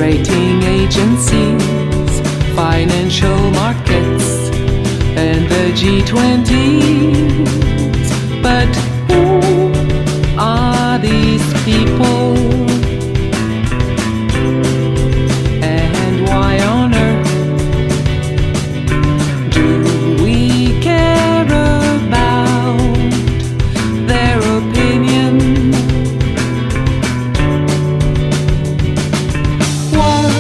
rating agencies, financial markets, and the G20s. But who are these people? And why on earth do we care about their opinion? What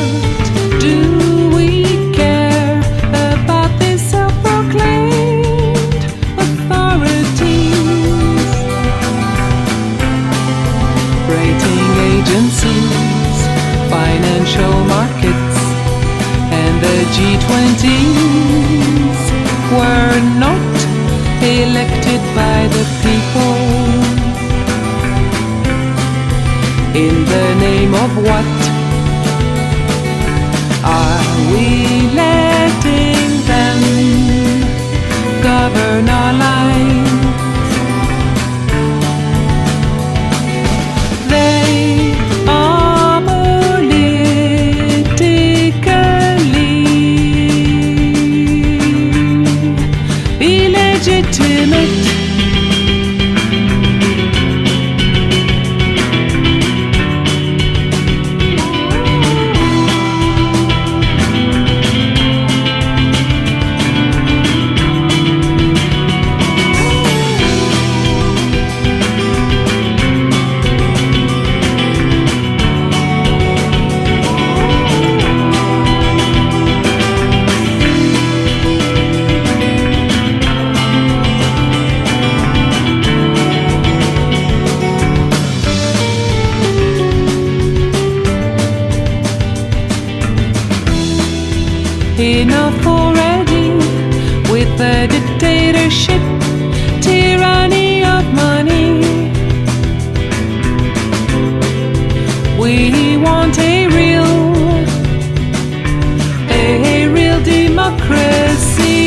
do we care about these self-proclaimed authorities? Rating agencies, financial markets, and the G20s were not elected by the people. In the name of what are we letting them govern our lives? They are politically illegitimate. Enough already with the dictatorship, tyranny of money. We want a real democracy.